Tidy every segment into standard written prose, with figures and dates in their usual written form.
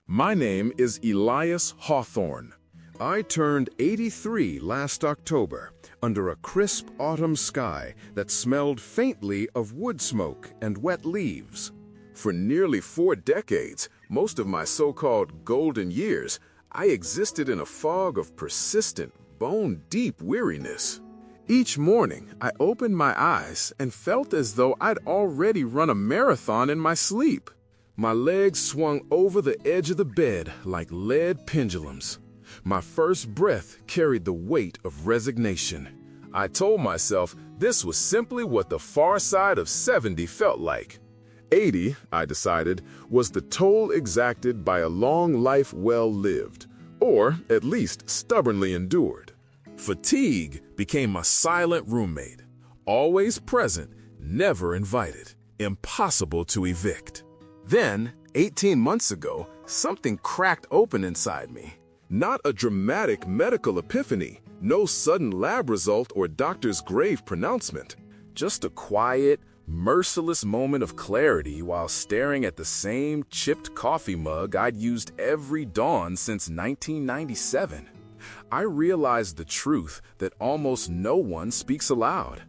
My name is Elias Hawthorne. I turned 83 last October under a crisp autumn sky that smelled faintly of wood smoke and wet leaves. For nearly 4 decades, most of my so-called golden years, I existed in a fog of persistent, bone-deep weariness. Each morning, I opened my eyes and felt as though I'd already run a marathon in my sleep. My legs swung over the edge of the bed like lead pendulums. My first breath carried the weight of resignation. I told myself this was simply what the far side of 70 felt like. 80, I decided, was the toll exacted by a long life well lived, or at least stubbornly endured. Fatigue became my silent roommate, always present, never invited, impossible to evict. Then, 18 months ago, something cracked open inside me. Not a dramatic medical epiphany, no sudden lab result or doctor's grave pronouncement. Just a quiet, merciless moment of clarity while staring at the same chipped coffee mug I'd used every dawn since 1997. I realized the truth that almost no one speaks aloud.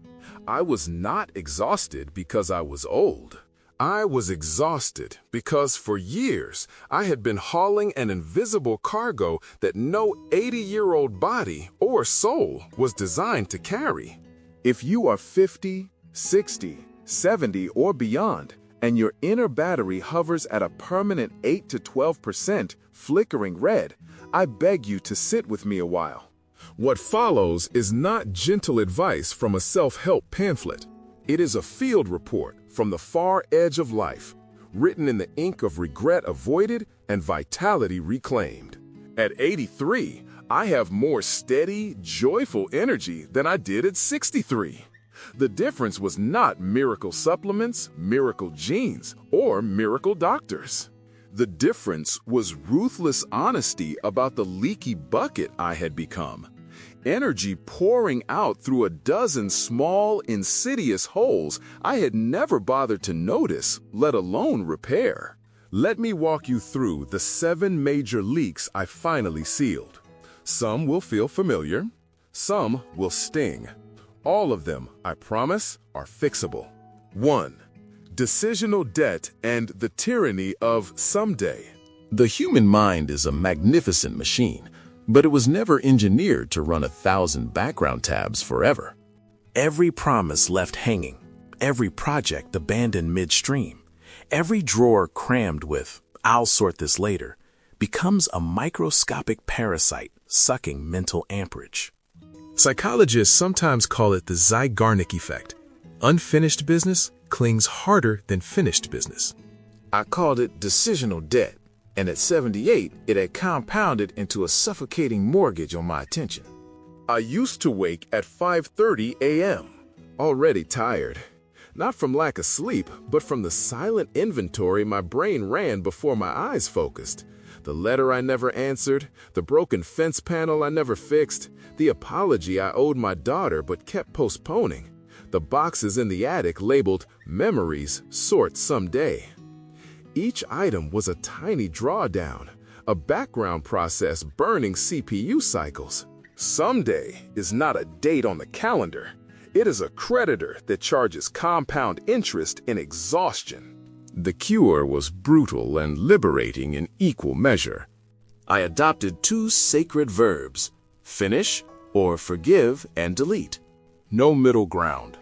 I was not exhausted because I was old. I was exhausted because for years I had been hauling an invisible cargo that no 80-year-old body or soul was designed to carry. If you are 50, 60, 70, or beyond, and your inner battery hovers at a permanent 8 to 12% flickering red, I beg you to sit with me a while. What follows is not gentle advice from a self-help pamphlet. It is a field report from the far edge of life, written in the ink of regret avoided and vitality reclaimed. At 83, I have more steady, joyful energy than I did at 63. The difference was not miracle supplements, miracle genes, or miracle doctors. The difference was ruthless honesty about the leaky bucket I had become. Energy pouring out through a dozen small, insidious holes I had never bothered to notice, let alone repair. Let me walk you through the 7 major leaks I finally sealed. Some will feel familiar, some will sting. All of them, I promise, are fixable. 1. Decisional debt and the tyranny of someday. The human mind is a magnificent machine, but it was never engineered to run 1,000 background tabs forever. Every promise left hanging, every project abandoned midstream, every drawer crammed with, "I'll sort this later," becomes a microscopic parasite sucking mental amperage. Psychologists sometimes call it the Zeigarnik effect. Unfinished business clings harder than finished business. I called it decisional debt, and at 78, it had compounded into a suffocating mortgage on my attention. I used to wake at 5:30 a.m., already tired. Not from lack of sleep, but from the silent inventory my brain ran before my eyes focused. The letter I never answered, the broken fence panel I never fixed, the apology I owed my daughter but kept postponing, the boxes in the attic labeled "Memories, sort someday." Each item was a tiny drawdown, a background process burning CPU cycles. Someday is not a date on the calendar. It is a creditor that charges compound interest in exhaustion. The cure was brutal and liberating in equal measure. I adopted 2 sacred verbs, finish or forgive and delete. No middle ground.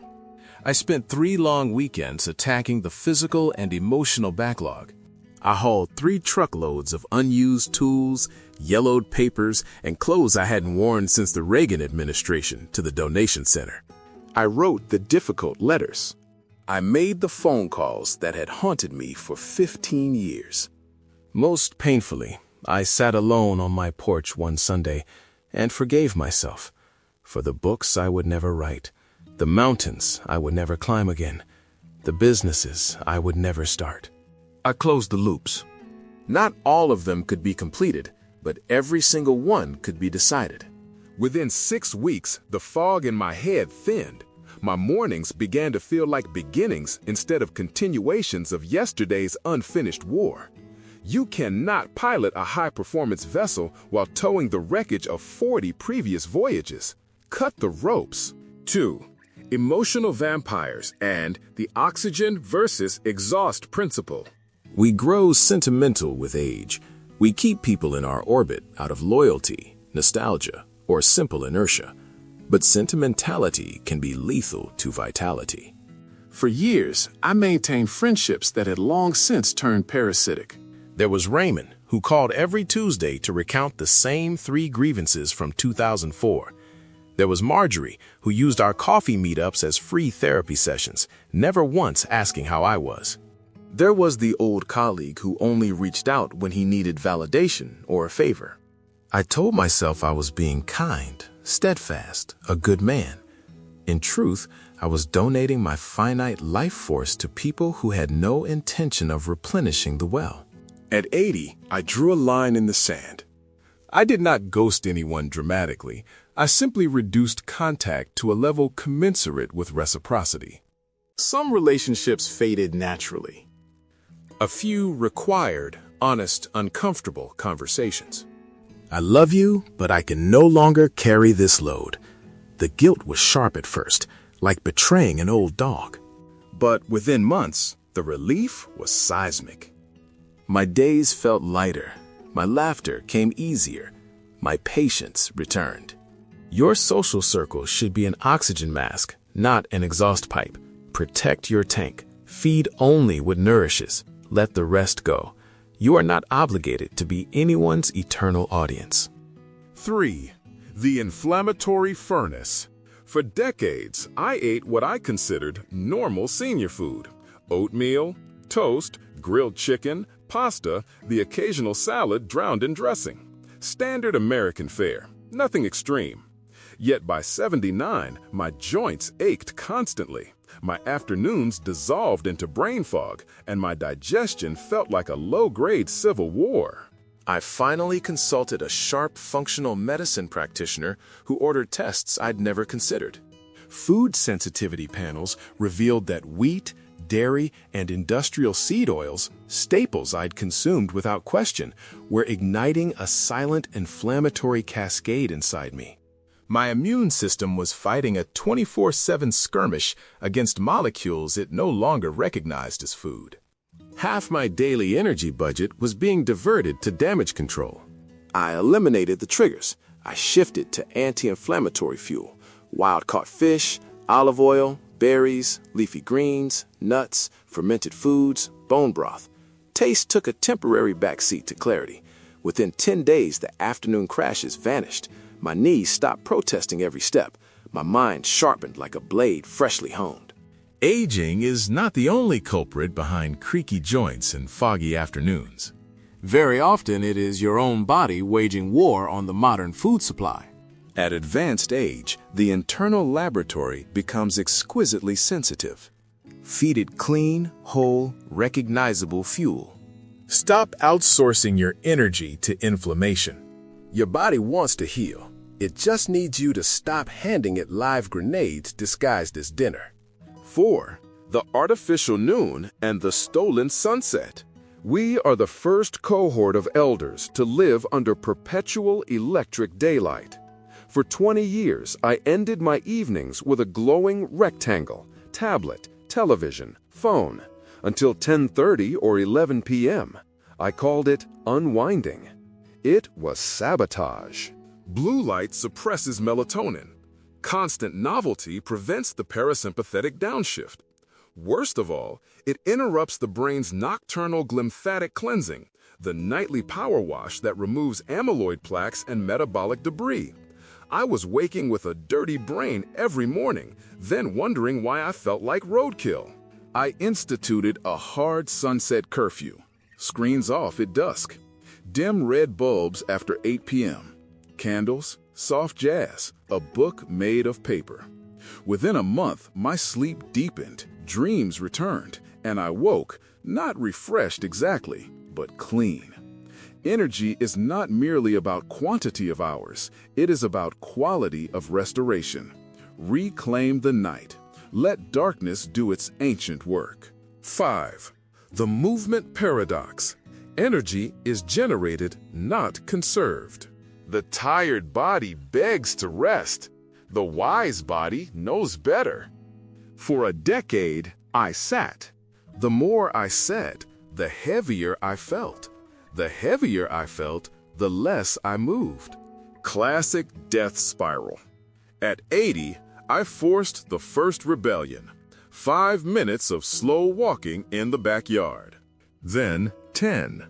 I spent 3 long weekends attacking the physical and emotional backlog. I hauled 3 truckloads of unused tools, yellowed papers, and clothes I hadn't worn since the Reagan administration to the donation center. I wrote the difficult letters. I made the phone calls that had haunted me for 15 years. Most painfully, I sat alone on my porch one Sunday and forgave myself for the books I would never write, the mountains I would never climb again, the businesses I would never start. I closed the loops. Not all of them could be completed, but every single one could be decided. Within 6 weeks, the fog in my head thinned. My mornings began to feel like beginnings instead of continuations of yesterday's unfinished war. You cannot pilot a high-performance vessel while towing the wreckage of 40 previous voyages. Cut the ropes. 2. Emotional vampires and the oxygen versus exhaust principle. We grow sentimental with age. We keep people in our orbit out of loyalty, nostalgia, or simple inertia. But sentimentality can be lethal to vitality. For years, I maintained friendships that had long since turned parasitic. There was Raymond, who called every Tuesday to recount the same 3 grievances from 2004. There was Marjorie, who used our coffee meetups as free therapy sessions, never once asking how I was. There was the old colleague who only reached out when he needed validation or a favor. I told myself I was being kind, steadfast, a good man. In truth, I was donating my finite life force to people who had no intention of replenishing the well. At 80, I drew a line in the sand. I did not ghost anyone dramatically. I simply reduced contact to a level commensurate with reciprocity. Some relationships faded naturally. A few required honest, uncomfortable conversations. I love you, but I can no longer carry this load. The guilt was sharp at first, like betraying an old dog. But within months, the relief was seismic. My days felt lighter. My laughter came easier. My patience returned. Your social circle should be an oxygen mask, not an exhaust pipe. Protect your tank. Feed only what nourishes. Let the rest go. You are not obligated to be anyone's eternal audience. 3. The inflammatory furnace. For decades, I ate what I considered normal senior food. Oatmeal, toast, grilled chicken, pasta, the occasional salad drowned in dressing. Standard American fare, nothing extreme. Yet by 79, my joints ached constantly. My afternoons dissolved into brain fog, and my digestion felt like a low-grade civil war. I finally consulted a sharp functional medicine practitioner who ordered tests I'd never considered. Food sensitivity panels revealed that wheat, dairy, and industrial seed oils, staples I'd consumed without question, were igniting a silent inflammatory cascade inside me. My immune system was fighting a 24/7 skirmish against molecules it no longer recognized as food. Half my daily energy budget was being diverted to damage control. I eliminated the triggers. I shifted to anti-inflammatory fuel, wild-caught fish, olive oil, berries, leafy greens, nuts, fermented foods, bone broth. Taste took a temporary backseat to clarity. Within 10 days, the afternoon crashes vanished. My knees stopped protesting every step. My mind sharpened like a blade freshly honed. Aging is not the only culprit behind creaky joints and foggy afternoons. Very often, it is your own body waging war on the modern food supply. At advanced age, the internal laboratory becomes exquisitely sensitive. Feed it clean, whole, recognizable fuel. Stop outsourcing your energy to inflammation. Your body wants to heal. It just needs you to stop handing it live grenades disguised as dinner. 4. The artificial noon and the stolen sunset. We are the first cohort of elders to live under perpetual electric daylight. For 20 years, I ended my evenings with a glowing rectangle, tablet, television, phone. Until 10:30 or 11 p.m. I called it unwinding. It was sabotage. Blue light suppresses melatonin. Constant novelty prevents the parasympathetic downshift. Worst of all, it interrupts the brain's nocturnal glymphatic cleansing, the nightly power wash that removes amyloid plaques and metabolic debris. I was waking with a dirty brain every morning, then wondering why I felt like roadkill. I instituted a hard sunset curfew. Screens off at dusk. Dim red bulbs after 8 p.m. Candles, soft jazz, a book made of paper. Within a month, my sleep deepened, dreams returned, and I woke, not refreshed exactly, but clean. Energy is not merely about quantity of hours, it is about quality of restoration. Reclaim the night. Let darkness do its ancient work. 5. The movement paradox. Energy is generated, not conserved. The tired body begs to rest. The wise body knows better. For a decade, I sat. The more I sat, the heavier I felt. The heavier I felt, the less I moved. Classic death spiral. At 80, I forced the first rebellion. 5 minutes of slow walking in the backyard. Then 10.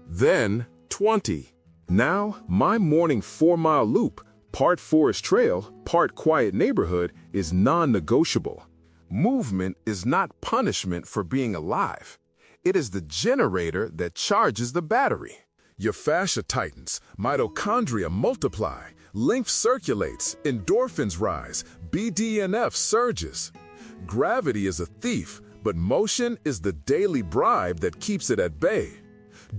Then 20. Now, my morning 4-mile loop, part forest trail, part quiet neighborhood, is non-negotiable. Movement is not punishment for being alive. It is the generator that charges the battery. Your fascia tightens, mitochondria multiply, lymph circulates, endorphins rise, BDNF surges. Gravity is a thief, but motion is the daily bribe that keeps it at bay.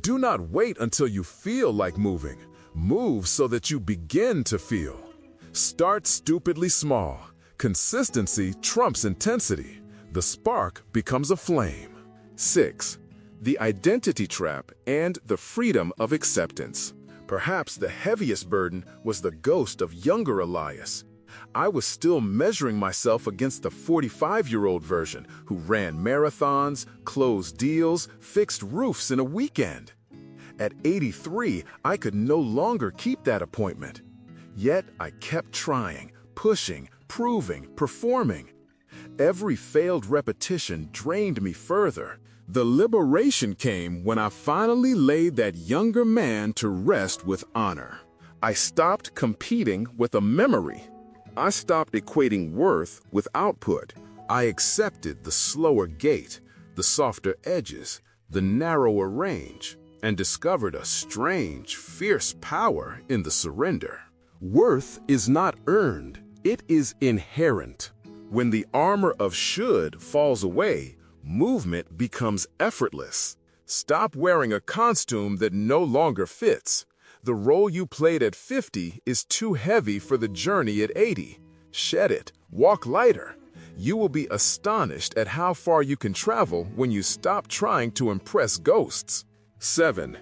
Do not wait until you feel like moving. Move so that you begin to feel. Start stupidly small. Consistency trumps intensity. The spark becomes a flame. 6. The identity trap and the freedom of acceptance. Perhaps the heaviest burden was the ghost of younger Elias. I was still measuring myself against the 45-year-old version who ran marathons, closed deals, fixed roofs in a weekend. At 83, I could no longer keep that appointment. Yet I kept trying, pushing, proving, performing. Every failed repetition drained me further. The liberation came when I finally laid that younger man to rest with honor. I stopped competing with a memory. I stopped equating worth with output. I accepted the slower gait, the softer edges, the narrower range, and discovered a strange, fierce power in the surrender. Worth is not earned, it is inherent. When the armor of should falls away, movement becomes effortless. Stop wearing a costume that no longer fits. The role you played at 50 is too heavy for the journey at 80. Shed it. Walk lighter. You will be astonished at how far you can travel when you stop trying to impress ghosts. 7.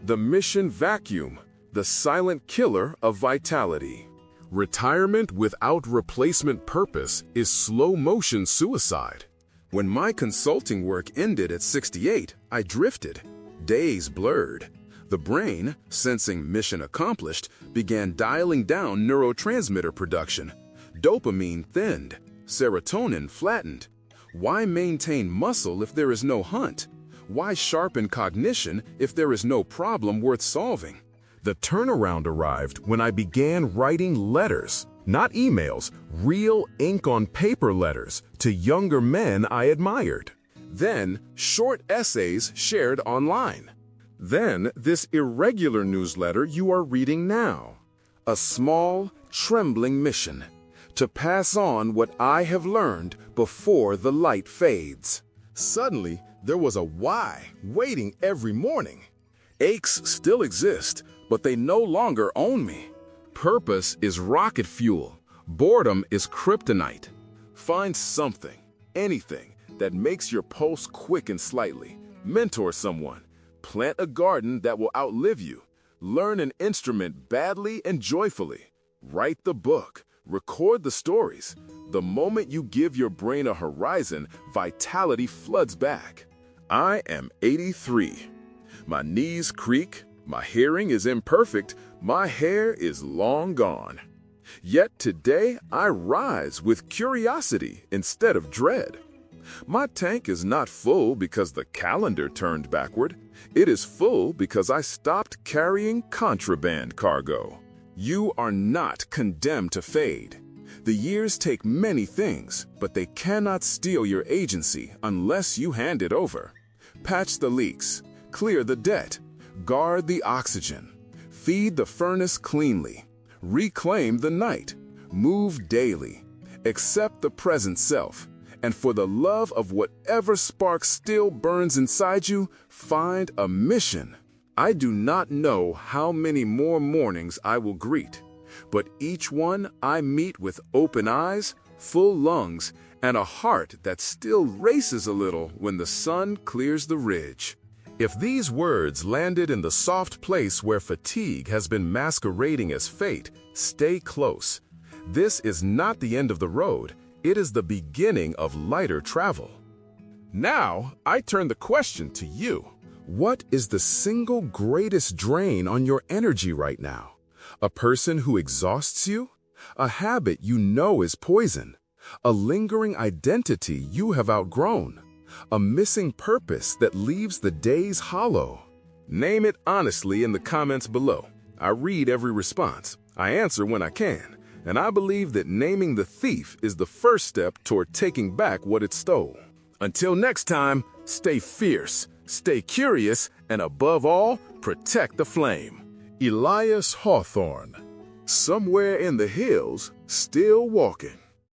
The mission vacuum, the silent killer of vitality. Retirement without replacement purpose is slow-motion suicide. When my consulting work ended at 68, I drifted. Days blurred. The brain, sensing mission accomplished, began dialing down neurotransmitter production. Dopamine thinned. Serotonin flattened. Why maintain muscle if there is no hunt? Why sharpen cognition if there is no problem worth solving? The turnaround arrived when I began writing letters, not emails, real ink-on-paper letters to younger men I admired. Then, short essays shared online. Then, this irregular newsletter you are reading now. A small, trembling mission. To pass on what I have learned before the light fades. Suddenly, there was a why waiting every morning. Aches still exist, but they no longer own me. Purpose is rocket fuel. Boredom is kryptonite. Find something, anything, that makes your pulse quicken slightly. Mentor someone. Plant a garden that will outlive you. Learn an instrument badly and joyfully. Write the book. Record the stories. The moment you give your brain a horizon, vitality floods back. I am 83. My knees creak, my hearing is imperfect, my hair is long gone. Yet today I rise with curiosity instead of dread. My tank is not full because the calendar turned backward. It is full because I stopped carrying contraband cargo. You are not condemned to fade. The years take many things, but they cannot steal your agency unless you hand it over. Patch the leaks, clear the debt, guard the oxygen, feed the furnace cleanly, reclaim the night, move daily, accept the present self, and for the love of whatever spark still burns inside you, find a mission. I do not know how many more mornings I will greet, but each one I meet with open eyes, full lungs, and a heart that still races a little when the sun clears the ridge. If these words landed in the soft place where fatigue has been masquerading as fate, stay close. This is not the end of the road, it is the beginning of lighter travel. Now, I turn the question to you. What is the single greatest drain on your energy right now? A person who exhausts you? A habit you know is poison? A lingering identity you have outgrown? A missing purpose that leaves the days hollow? Name it honestly in the comments below. I read every response. I answer when I can. And I believe that naming the thief is the first step toward taking back what it stole. Until next time, stay fierce, stay curious, and above all, protect the flame. Elias Hawthorne, somewhere in the hills, still walking.